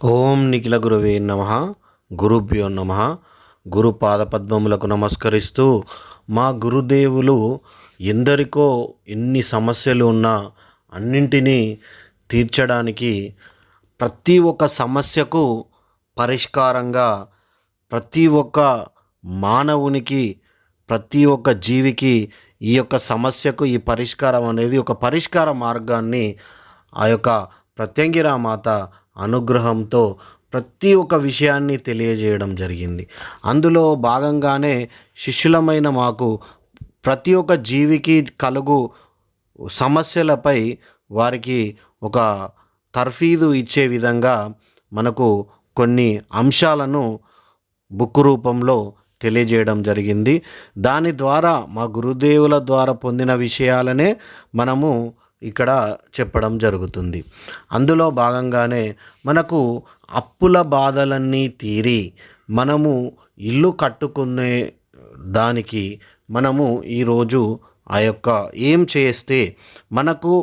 ఓం నిఖిల గురువే నమః. గురుభ్యో నమః. గురు పాదపద్మములకు నమస్కరిస్తూ, మా గురుదేవులు ఎందరికో ఎన్ని సమస్యలు ఉన్నా అన్నింటినీ తీర్చడానికి, ప్రతి ఒక్క సమస్యకు పరిష్కారంగా, ప్రతి ఒక్క మానవునికి, ప్రతి ఒక్క జీవికి ఈ యొక్క సమస్యకు ఈ పరిష్కారం అనేది ఒక పరిష్కార మార్గాన్ని ఆ యొక్క ప్రత్యంగిరామాత అనుగ్రహంతో ప్రతి ఒక్క విషయాన్ని తెలియజేయడం జరిగింది. అందులో భాగంగానే శిష్యులమైన మాకు ప్రతి ఒక్క జీవికి కలుగు సమస్యలపై వారికి ఒక తర్ఫీదు ఇచ్చే విధంగా మనకు కొన్ని అంశాలను బుక్ రూపంలో తెలియజేయడం జరిగింది. దాని ద్వారా మా గురుదేవుల ద్వారా పొందిన విషయాలనే మనము ఇక్కడ చెప్పడం జరుగుతుంది. అందులో భాగంగానే మనకు అప్పుల బాధలన్నీ తీరి మనము ఇల్లు కట్టుకునే దానికి మనము ఈరోజు ఆ యొక్క ఏం చేస్తే మనకు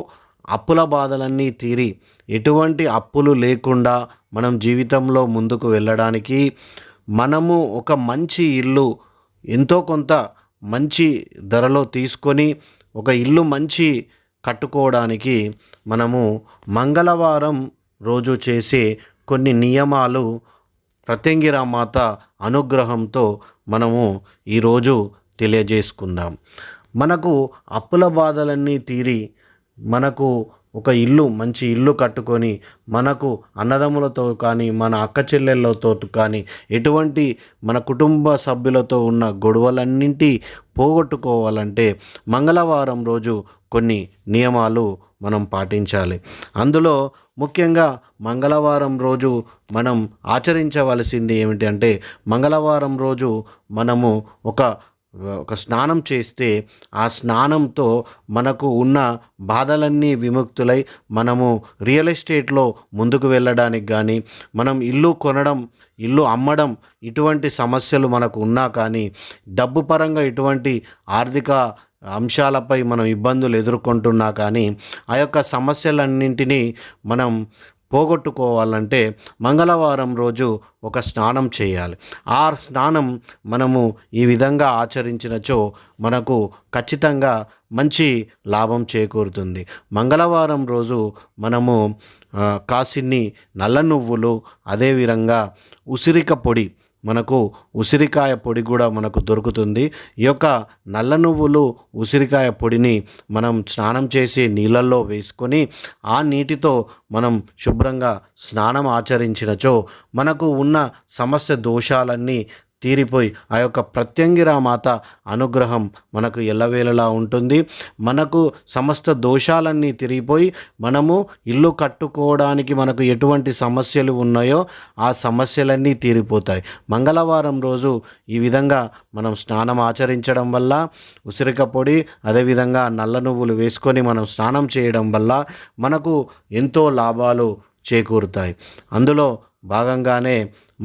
అప్పుల బాధలన్నీ తీరి ఎటువంటి అప్పులు లేకుండా మనం జీవితంలో ముందుకు వెళ్ళడానికి, మనము ఒక మంచి ఇల్లు ఎంతో కొంత మంచి ధరలో తీసుకొని ఒక ఇల్లు మంచి కట్టుకోవడానికి మనము మంగళవారం రోజు చేసే కొన్ని నియమాలు ప్రత్యంగిరామాత అనుగ్రహంతో మనము ఈరోజు తెలియజేసుకుందాం. మనకు అప్పుల బాధలన్నీ తీరి మనకు ఒక ఇల్లు మంచి ఇల్లు కట్టుకొని మనకు అన్నదమ్ములతో కానీ మన అక్క చెల్లెళ్ళతో కానీ ఎటువంటి మన కుటుంబ సభ్యులతో ఉన్న గొడవలన్నింటి పోగొట్టుకోవాలంటే మంగళవారం రోజు కొన్ని నియమాలు మనం పాటించాలి. అందులో ముఖ్యంగా మంగళవారం రోజు మనం ఆచరించవలసింది ఏమిటి అంటే, మంగళవారం రోజు మనము ఒక స్నానం చేస్తే ఆ స్నానంతో మనకు ఉన్న బాధలన్నీ విముక్తులై మనము రియల్ ఎస్టేట్లో ముందుకు వెళ్ళడానికి కానీ, మనం ఇల్లు కొనడం, ఇల్లు అమ్మడం ఇటువంటి సమస్యలు మనకు ఉన్నా కానీ, డబ్బు పరంగా ఇటువంటి ఆర్థిక అంశాలపై మనం ఇబ్బందులు ఎదుర్కొంటున్నా కానీ ఆ యొక్క సమస్యలన్నింటినీ మనం పోగొట్టుకోవాలంటే మంగళవారం రోజు ఒక స్నానం చేయాలి. ఆ స్నానం మనము ఈ విధంగా ఆచరించినచో మనకు ఖచ్చితంగా మంచి లాభం చేకూరుతుంది. మంగళవారం రోజు మనము కాసిన్ని నల్ల నువ్వులు, అదేవిధంగా ఉసిరిక పొడి, మనకు ఉసిరికాయ పొడి కూడా మనకు దొరుకుతుంది. ఈ యొక్క నల్ల నువ్వులు, ఉసిరికాయ పొడిని మనం స్నానం చేసే నీళ్ళల్లో వేసుకొని ఆ నీటితో మనం శుభ్రంగా స్నానం ఆచరించినచో మనకు ఉన్న సమస్య దోషాలన్నీ తీరిపోయి ఆ యొక్క ప్రత్యంగిరామాత అనుగ్రహం మనకు ఎల్లవేళలా ఉంటుంది. మనకు సమస్త దోషాలన్నీ తిరిగిపోయి మనము ఇల్లు కట్టుకోవడానికి మనకు ఎటువంటి సమస్యలు ఉన్నాయో ఆ సమస్యలన్నీ తీరిపోతాయి. మంగళవారం రోజు ఈ విధంగా మనం స్నానం ఆచరించడం వల్ల, ఉసిరిక పొడి అదేవిధంగా నల్ల నువ్వులు వేసుకొని మనం స్నానం చేయడం వల్ల మనకు ఎంతో లాభాలు చేకూరుతాయి. అందులో భాగంగానే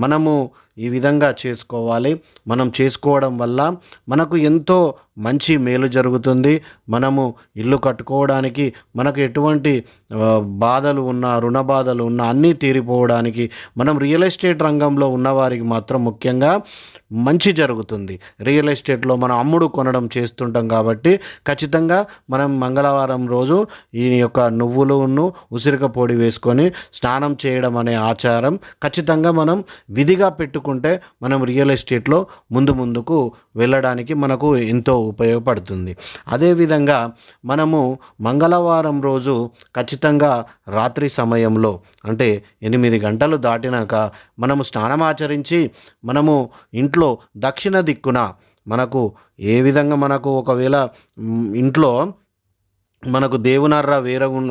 మనము ఈ విధంగా చేసుకోవాలి. మనం చేసుకోవడం వల్ల మనకు ఎంతో మంచి మేలు జరుగుతుంది. మనము ఇల్లు కట్టుకోవడానికి, మనకు ఎటువంటి బాధలు ఉన్నా, రుణ బాధలు ఉన్నా అన్నీ తీరిపోవడానికి, మనం రియల్ ఎస్టేట్ రంగంలో ఉన్నవారికి మాత్రం ముఖ్యంగా మంచి జరుగుతుంది. రియల్ ఎస్టేట్లో మనం అమ్ముడు కొనడం చేస్తుంటాం కాబట్టి ఖచ్చితంగా మనం మంగళవారం రోజు ఈ యొక్క నువ్వులను, ఉసిరిక పొడి వేసుకొని స్నానం చేయడం అనే ఆచారం ఖచ్చితంగా మనం విధిగా పెట్టుకుంటే మనం రియల్ ఎస్టేట్లో ముందుకు వెళ్ళడానికి మనకు ఎంతో ఉపయోగపడుతుంది. అదేవిధంగా మనము మంగళవారం రోజు ఖచ్చితంగా రాత్రి సమయంలో అంటే 8 గంటలు దాటినాక మనము స్నానం ఆచరించి మనము ఇంట్లో దక్షిణ దిక్కున మనకు ఏ విధంగా మనకు ఒకవేళ ఇంట్లో మనకు దేవునర్ర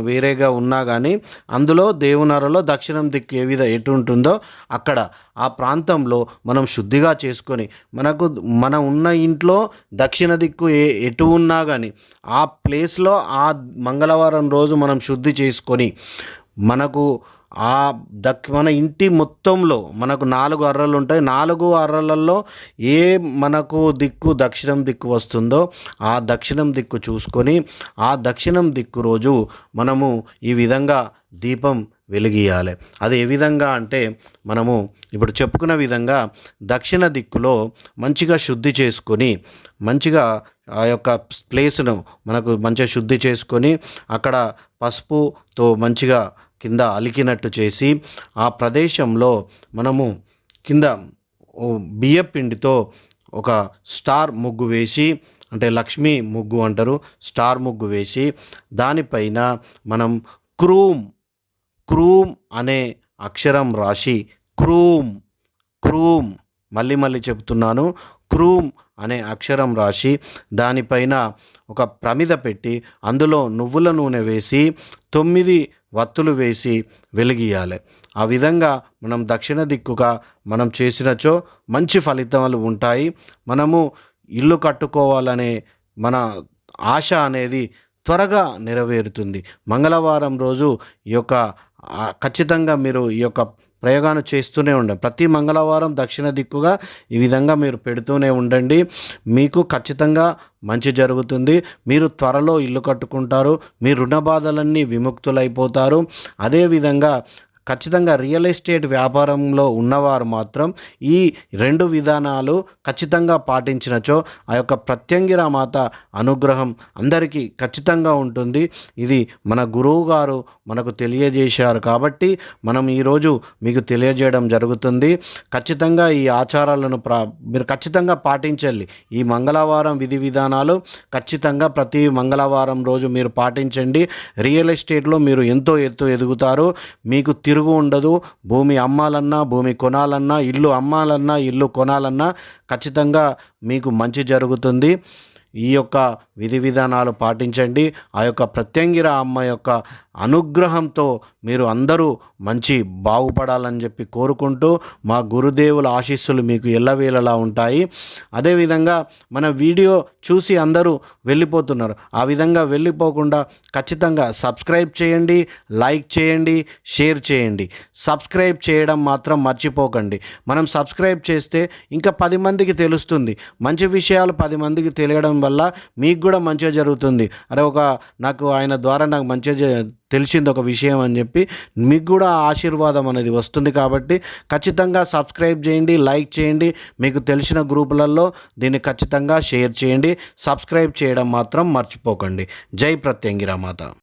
వేరేగా ఉన్నా కానీ అందులో దేవునర్రలో దక్షిణం దిక్కు ఎటు ఉంటుందో అక్కడ ఆ ప్రాంతంలో మనం శుద్ధిగా చేసుకొని, మనం ఉన్న ఇంట్లో దక్షిణ దిక్కు ఎటు ఉన్నా కానీ ఆ ప్లేస్లో ఆ మంగళవారం రోజు మనం శుద్ధి చేసుకొని మనకు మన ఇంటి మొత్తంలో మనకు 4 అర్రలు ఉంటాయి. 4 అర్రలలో ఏ మనకు దిక్కు దక్షిణం దిక్కు వస్తుందో ఆ దక్షిణం దిక్కు చూసుకొని ఆ దక్షిణం దిక్కు రోజు మనము ఈ విధంగా దీపం వెలిగియాలి. అది ఏ విధంగా అంటే మనము ఇప్పుడు చెప్పుకున్న విధంగా దక్షిణ దిక్కులో మంచిగా శుద్ధి చేసుకొని, మంచిగా ఆ యొక్క ప్లేస్ను మనకు మంచిగా శుద్ధి చేసుకొని, అక్కడ పసుపుతో మంచిగా కింద అలికినట్టు చేసి, ఆ ప్రదేశంలో మనము కింద బియ్యపిండితో ఒక స్టార్ ముగ్గు వేసి, అంటే లక్ష్మీ ముగ్గు అంటారు, స్టార్ ముగ్గు వేసి దానిపైన మనం క్రూమ్ క్రూమ్ అనే అక్షరం రాసి, క్రూమ్ క్రూమ్ మళ్ళీ మళ్ళీ చెప్తున్నాను, క్రూమ్ అనే అక్షరం రాసి దానిపైన ఒక ప్రమిద పెట్టి అందులో నువ్వుల నూనె వేసి 9 వత్తులు వేసి వెలిగియాలి. ఆ విధంగా మనం దక్షిణ దిక్కుగా మనం చేసినచో మంచి ఫలితాలు ఉంటాయి. మనము ఇల్లు కట్టుకోవాలనే మన ఆశ అనేది త్వరగా నెరవేరుతుంది. మంగళవారం రోజు ఈ యొక్క ఖచ్చితంగా మీరు ఈ యొక్క ప్రయోగాన్ని చేస్తూనే ఉండండి. ప్రతి మంగళవారం దక్షిణ దిక్కుగా ఈ విధంగా మీరు పెడుతూనే ఉండండి. మీకు ఖచ్చితంగా మంచి జరుగుతుంది. మీరు త్వరలో ఇల్లు కట్టుకుంటారు. మీ రుణ బాధలన్నీ విముక్తులైపోతారు. అదేవిధంగా ఖచ్చితంగా రియల్ ఎస్టేట్ వ్యాపారంలో ఉన్నవారు మాత్రం ఈ 2 విధానాలు ఖచ్చితంగా పాటించినచో ఆ యొక్క ప్రత్యంగిర మాత అనుగ్రహం అందరికీ ఖచ్చితంగా ఉంటుంది. ఇది మన గురువు గారు మనకు తెలియజేశారు కాబట్టి మనం ఈరోజు మీకు తెలియజేయడం జరుగుతుంది. ఖచ్చితంగా ఈ ఆచారాలను మీరు ఖచ్చితంగా పాటించాలి. ఈ మంగళవారం విధి విధానాలు ఖచ్చితంగా ప్రతి మంగళవారం రోజు మీరు పాటించండి. రియల్ ఎస్టేట్లో మీరు ఎంతో ఎదుగుతారు. మీకు తిరుగు ఉండదు. భూమి అమ్మాలన్నా, భూమి కొనాలన్నా, ఇల్లు అమ్మాలన్నా, ఇల్లు కొనాలన్నా ఖచ్చితంగా మీకు మంచి జరుగుతుంది. ఈ యొక్క విధి విధానాలు పాటించండి. ఆ యొక్క ప్రత్యంగిర అమ్మ యొక్క అనుగ్రహంతో మీరు అందరూ మంచి బాగుపడాలని చెప్పి కోరుకుంటూ, మా గురుదేవుల ఆశీస్సులు మీకు ఎల్లవేళలా ఉంటాయి. అదేవిధంగా మన వీడియో చూసి అందరూ వెళ్ళిపోతున్నారు. ఆ విధంగా వెళ్ళిపోకుండా ఖచ్చితంగా సబ్స్క్రైబ్ చేయండి, లైక్ చేయండి, షేర్ చేయండి. సబ్స్క్రైబ్ చేయడం మాత్రం మర్చిపోకండి. మనం సబ్స్క్రైబ్ చేస్తే ఇంకా 10 మందికి తెలుస్తుంది. మంచి విషయాలు 10 మందికి తెలియడం వల్ల మీకు కూడా మంచిగా జరుగుతుంది. అరే నాకు ఆయన ద్వారా నాకు మంచిగా తెలిసింది ఒక విషయం అని చెప్పి మీకు కూడా ఆశీర్వాదం అనేది వస్తుంది. కాబట్టి ఖచ్చితంగా సబ్స్క్రైబ్ చేయండి, లైక్ చేయండి. మీకు తెలిసిన గ్రూపులలో దీన్ని ఖచ్చితంగా షేర్ చేయండి. సబ్స్క్రైబ్ చేయడం మాత్రం మర్చిపోకండి. జై ప్రత్యంగిరా మాత.